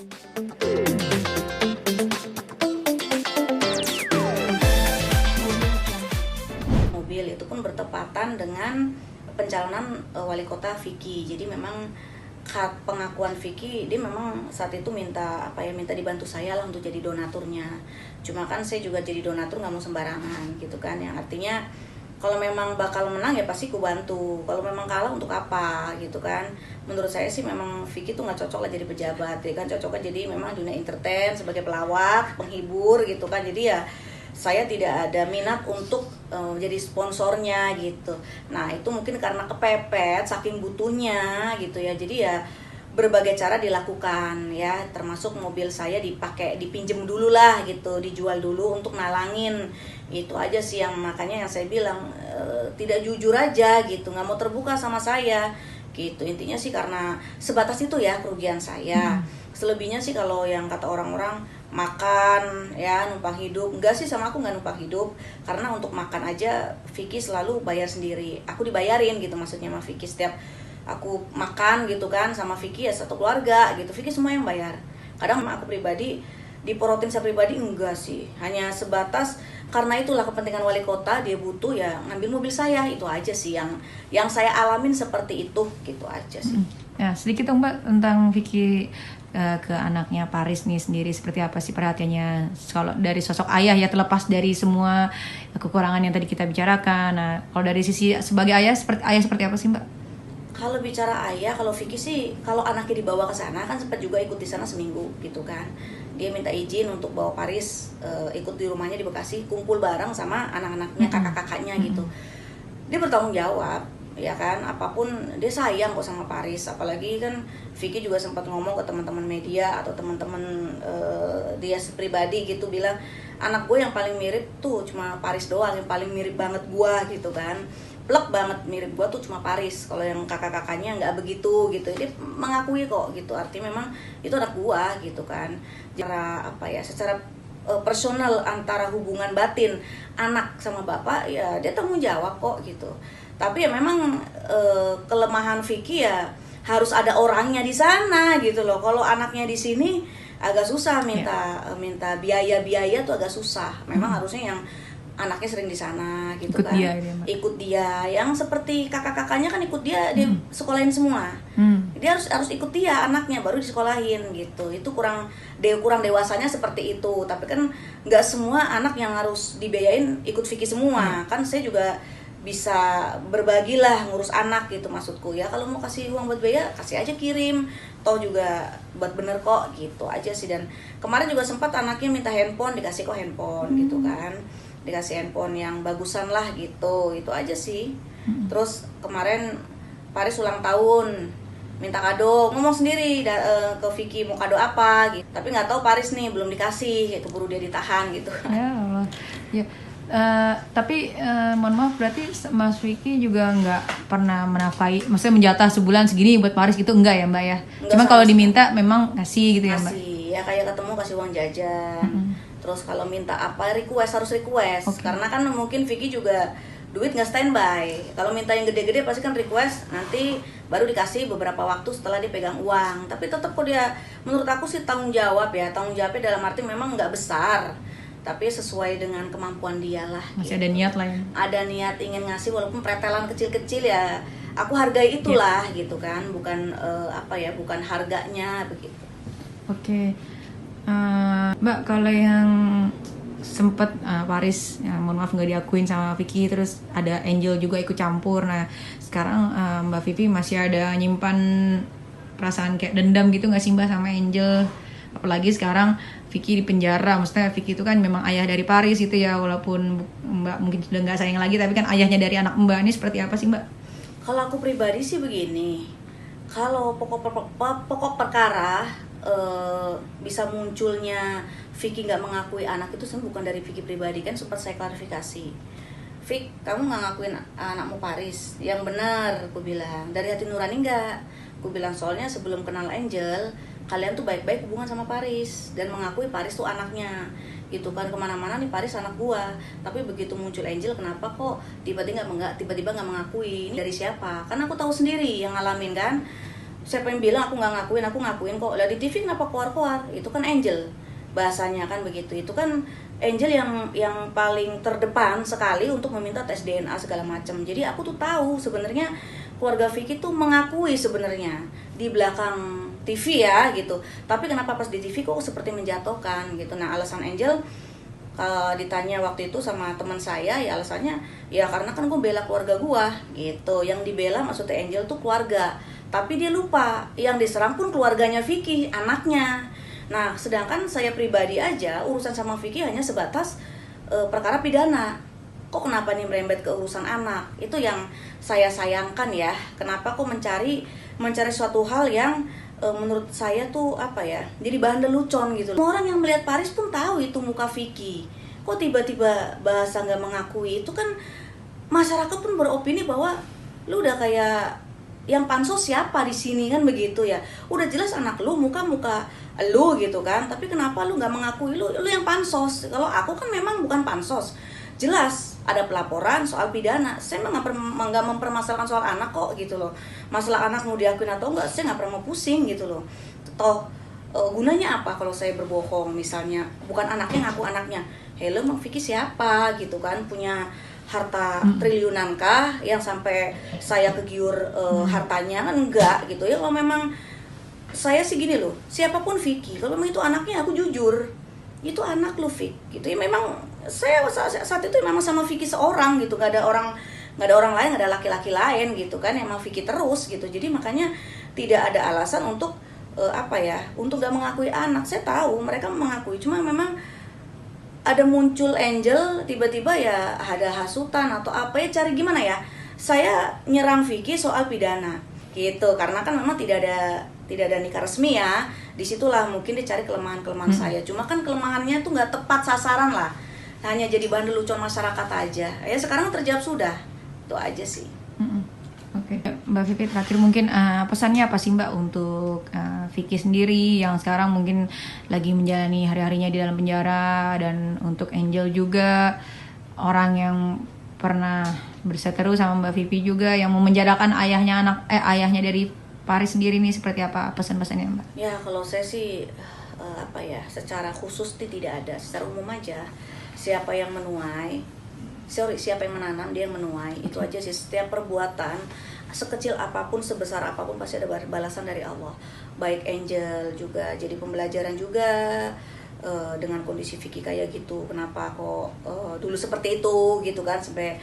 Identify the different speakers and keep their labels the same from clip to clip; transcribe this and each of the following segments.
Speaker 1: Mobil itu pun bertepatan dengan pencalonan wali kota Vicky. Jadi memang pengakuan Vicky, dia memang saat itu minta dibantu saya lah untuk jadi donaturnya. Cuma kan saya juga jadi donatur nggak mau sembarangan gitu kan, yang artinya kalau memang bakal menang ya pasti ku bantu, kalau memang kalah untuk apa gitu kan. Menurut saya sih memang Vicky tuh nggak cocok lah jadi pejabat ya kan, cocoknya jadi memang dunia entertain sebagai pelawak, penghibur gitu kan. Jadi ya saya tidak ada minat untuk jadi sponsornya gitu. Nah itu mungkin karena kepepet saking butuhnya gitu ya, jadi ya berbagai cara dilakukan ya, termasuk mobil saya dipinjem dulu lah gitu, dijual dulu untuk nalangin. Itu aja sih yang makanya yang saya bilang tidak jujur aja gitu, nggak mau terbuka sama saya gitu. Intinya sih karena sebatas itu ya kerugian saya. Selebihnya sih kalau yang kata orang-orang makan ya numpang hidup, enggak sih, sama aku nggak numpang hidup, karena untuk makan aja Vicky selalu bayar sendiri, aku dibayarin gitu. Maksudnya sama Vicky setiap aku makan gitu kan sama Vicky ya satu keluarga gitu, Vicky semua yang bayar. Kadang sama aku pribadi diporotin saya pribadi enggak sih, hanya sebatas karena itulah kepentingan wali kota, dia butuh ya ngambil mobil saya. Itu aja sih yang saya alamin seperti itu, gitu aja sih.
Speaker 2: Ya, sedikit dong Mbak tentang Vicky ke anaknya Paris nih sendiri, seperti apa sih perhatiannya kalau dari sosok ayah ya, terlepas dari semua kekurangan yang tadi kita bicarakan. Nah, kalau dari sisi sebagai ayah seperti apa sih Mbak?
Speaker 1: Kalau bicara ayah, kalau Vicky sih kalau anaknya dibawa ke sana kan sempat juga ikut di sana seminggu gitu kan. Dia minta izin untuk bawa Paris ikut di rumahnya di Bekasi, kumpul bareng sama anak-anaknya, kakak-kakaknya gitu. Dia bertanggung jawab ya kan, apapun dia sayang kok sama Paris. Apalagi kan Vicky juga sempat ngomong ke teman-teman media atau teman-teman dia pribadi gitu, bilang anak gue yang paling mirip tuh cuma Paris doang, yang paling mirip banget gue gitu kan, plek banget mirip gue tuh cuma Paris. Kalau yang kakak-kakaknya nggak begitu gitu. Dia mengakui kok gitu, artinya memang itu anak gue gitu kan. Secara personal, antara hubungan batin anak sama bapak ya dia tanggung jawab kok gitu. Tapi ya memang kelemahan Vicky ya harus ada orangnya di sana gitu loh. Kalau anaknya di sini agak susah, minta biaya tuh agak susah. Memang harusnya yang anaknya sering di sana gitu, ikut kan ikut dia, yang seperti kakak-kakaknya kan ikut dia, dia sekolahin semua. Dia harus ikut dia anaknya baru disekolahin gitu. Itu kurang dewasanya seperti itu. Tapi kan nggak semua anak yang harus dibiayain ikut Vicky semua. Kan saya juga bisa berbagi lah ngurus anak gitu maksudku ya. Kalau mau kasih uang buat biaya kasih aja, kirim, toh juga buat bener kok gitu aja sih. Dan kemarin juga sempat anaknya minta handphone, dikasih kok handphone gitu kan, dikasih handphone yang bagusan lah gitu. Itu aja sih. Terus kemarin Paris ulang tahun, minta kado, ngomong sendiri ke Vicky mau kado apa gitu. Tapi nggak tahu Paris nih belum dikasih, keburu dia ditahan gitu.
Speaker 2: Ya Allah. Ya. Tapi mohon maaf, berarti Mas Vicky juga nggak pernah menafkahi, maksudnya menjatah sebulan segini buat Paris gitu, enggak ya Mbak ya? Cuma kalau diminta memang ngasih gitu ya Mbak?
Speaker 1: Ngasih, ya kayak ketemu kasih uang jajan. Terus kalau minta apa harus request. Karena kan mungkin Vicky juga duit nggak standby. Kalau minta yang gede-gede pasti kan request, nanti baru dikasih beberapa waktu setelah dia pegang uang. Tapi tetap kok dia, menurut aku sih tanggung jawabnya dalam arti memang nggak besar, tapi sesuai dengan kemampuan dia lah.
Speaker 2: Masih
Speaker 1: gitu.
Speaker 2: ada niat lah ya.
Speaker 1: Ada niat ingin ngasih walaupun pretelan kecil-kecil ya. Aku hargai itulah gitu kan, bukan bukan harganya begitu.
Speaker 2: Oke. Mbak, kalau yang sempet Paris ya, mohon maaf nggak diakuin sama Vicky, terus ada Angel juga ikut campur. Nah sekarang Mbak Vivi masih ada nyimpan perasaan kayak dendam gitu nggak sih Mbak sama Angel? Apalagi sekarang Vicky di penjara, maksudnya Vicky itu kan memang ayah dari Paris itu ya, walaupun Mbak mungkin sudah nggak sayang lagi, tapi kan ayahnya dari anak Mbak. Ini seperti apa sih Mbak?
Speaker 1: Kalau aku pribadi sih begini, kalau pokok perkara bisa munculnya Vicky nggak mengakui anak itu sebenarnya bukan dari Vicky pribadi. Kan sempat saya klarifikasi, Vicky kamu nggak ngakuin anakmu Paris, yang benar aku bilang, dari hati nurani nggak, aku bilang. Soalnya sebelum kenal Angel kalian tuh baik-baik hubungan sama Paris dan mengakui Paris tuh anaknya gitu kan. Kemana-mana nih Paris anak gua. Tapi begitu muncul Angel, kenapa kok tiba-tiba nggak mengakui? Ini dari siapa? Karena aku tahu sendiri yang ngalamin kan. siapa yang bilang aku nggak ngakuin, aku ngakuin kok. Lah di TV kenapa keluar-keluar? Itu kan angel bahasanya kan begitu. Itu kan angel yang paling terdepan sekali untuk meminta tes DNA segala macam. Jadi aku tuh tahu sebenarnya keluarga Vicky tuh mengakui sebenarnya di belakang TV ya gitu. Tapi kenapa pas di TV kok seperti menjatuhkan gitu. Nah, alasan Angel ditanya waktu itu sama teman saya, ya alasannya ya karena kan gue bela keluarga gue gitu. Yang dibela maksudnya Angel tuh keluarga. Tapi dia lupa yang diserang pun keluarganya Vicky, anaknya. Nah, sedangkan saya pribadi aja urusan sama Vicky hanya sebatas perkara pidana. Kok kenapa nih merembet ke urusan anak? Itu yang saya sayangkan ya. Kenapa kok mencari suatu hal yang menurut saya tuh apa ya? Jadi bahan lelucon gitu. Orang yang melihat Paris pun tahu itu muka Vicky. Kok tiba-tiba bahasa nggak mengakui? Itu kan masyarakat pun beropini bahwa lu udah kayak yang pansos siapa di sini kan begitu ya. Udah jelas anak lu muka lu gitu kan. Tapi kenapa lu nggak mengakui lu yang pansos? Kalau aku kan memang bukan pansos. Jelas ada pelaporan soal pidana. Saya nggak mempermasalahkan soal anak kok gitu loh. Masalah anak mau diakuin atau enggak, saya nggak pernah mau pusing gitu loh. Toh gunanya apa kalau saya berbohong misalnya bukan anaknya ngaku anaknya. Hello, Mang Vicky siapa gitu kan, punya harta triliunan kah yang sampai saya kegiur hartanya kan enggak gitu ya. Kalau memang saya sih gini loh, siapapun Vicky, kalau memang itu anaknya aku jujur. Itu anak lu Vick gitu ya. Memang saya saat itu memang sama Vicky seorang gitu, nggak ada orang lain, nggak ada laki-laki lain gitu kan, emang Vicky terus gitu. Jadi makanya tidak ada alasan untuk untuk nggak mengakui anak. Saya tahu mereka mengakui, cuma memang ada muncul Angel tiba-tiba ya ada hasutan atau apa ya, cari gimana ya saya nyerang Vicky soal pidana gitu, karena kan memang tidak ada nikah resmi ya. Disitulah mungkin dicari kelemahan saya. Cuma kan kelemahannya tuh nggak tepat sasaran lah, hanya jadi bahan lelucon masyarakat aja. Ya sekarang terjawab sudah, itu aja sih.
Speaker 2: Oke, Mbak Vicky terakhir mungkin pesannya apa sih Mbak untuk Vicky sendiri yang sekarang mungkin lagi menjalani hari-harinya di dalam penjara, dan untuk Angel juga orang yang pernah berseteru sama Mbak Vicky juga yang memenjarakan ayahnya dari Paris sendiri nih, seperti apa pesan-pesannya Mbak?
Speaker 1: Ya kalau saya sih secara khusus tidak ada, secara umum aja. Siapa yang menanam dia yang menuai, itu aja sih. Setiap perbuatan sekecil apapun, sebesar apapun pasti ada balasan dari Allah. Baik Angel juga jadi pembelajaran juga dengan kondisi Vicky kayak gitu. Kenapa kok dulu seperti itu gitu kan, sampai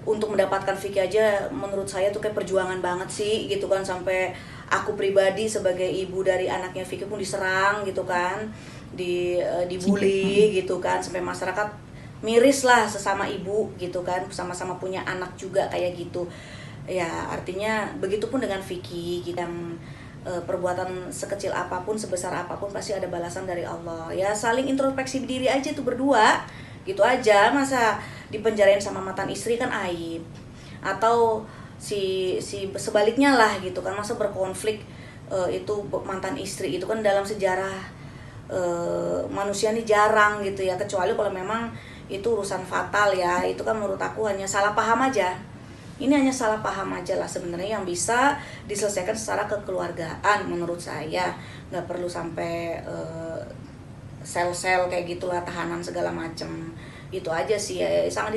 Speaker 1: untuk mendapatkan Vicky aja menurut saya tuh kayak perjuangan banget sih gitu kan. Sampai aku pribadi sebagai ibu dari anaknya Vicky pun diserang gitu kan, dibully gitu kan, sampai masyarakat miris lah sesama ibu gitu kan, sama-sama punya anak juga kayak gitu ya. Artinya begitupun dengan Vicky yang perbuatan sekecil apapun, sebesar apapun pasti ada balasan dari Allah ya. Saling introspeksi diri aja tuh berdua gitu aja. Masa dipenjarain sama mantan istri kan aib, atau si sebaliknya lah gitu kan, masa berkonflik itu mantan istri itu kan dalam sejarah manusia ini jarang gitu ya, kecuali kalau memang itu urusan fatal ya. Itu kan menurut aku hanya salah paham aja. Ini hanya salah paham aja lah sebenarnya, yang bisa diselesaikan secara kekeluargaan menurut saya. Nggak perlu sampai sel-sel kayak gitulah, tahanan segala macem. Itu aja sih ya, sangat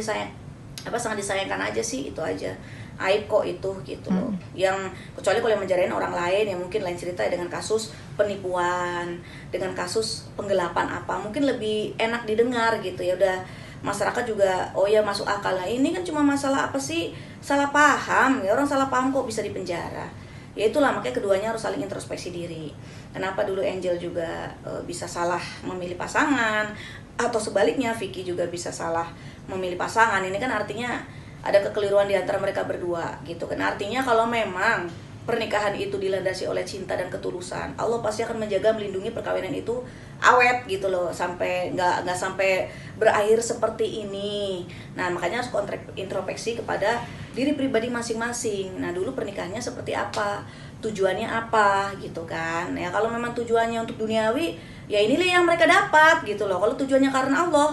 Speaker 1: disayangkan aja sih, itu aja. Aib kok itu gitu loh. Yang kecuali kalau yang menjarain orang lain ya mungkin lain cerita ya, dengan kasus penipuan, dengan kasus penggelapan apa, mungkin lebih enak didengar gitu ya. Udah masyarakat juga oh ya masuk akal. Lah ini kan cuma masalah apa sih, salah paham ya, orang salah paham kok bisa dipenjara. Ya itulah makanya keduanya harus saling introspeksi diri. Kenapa dulu Angel juga bisa salah memilih pasangan, atau sebaliknya Vicky juga bisa salah memilih pasangan. Ini kan artinya ada kekeliruan di antara mereka berdua gitu kan. Artinya kalau memang pernikahan itu dilandasi oleh cinta dan ketulusan, Allah pasti akan menjaga, melindungi perkawinan itu awet gitu loh, sampai nggak sampai berakhir seperti ini. Nah makanya harus introspeksi kepada diri pribadi masing-masing. Nah dulu pernikahannya seperti apa, tujuannya apa gitu kan ya. Kalau memang tujuannya untuk duniawi ya inilah yang mereka dapat gitu loh. Kalau tujuannya karena Allah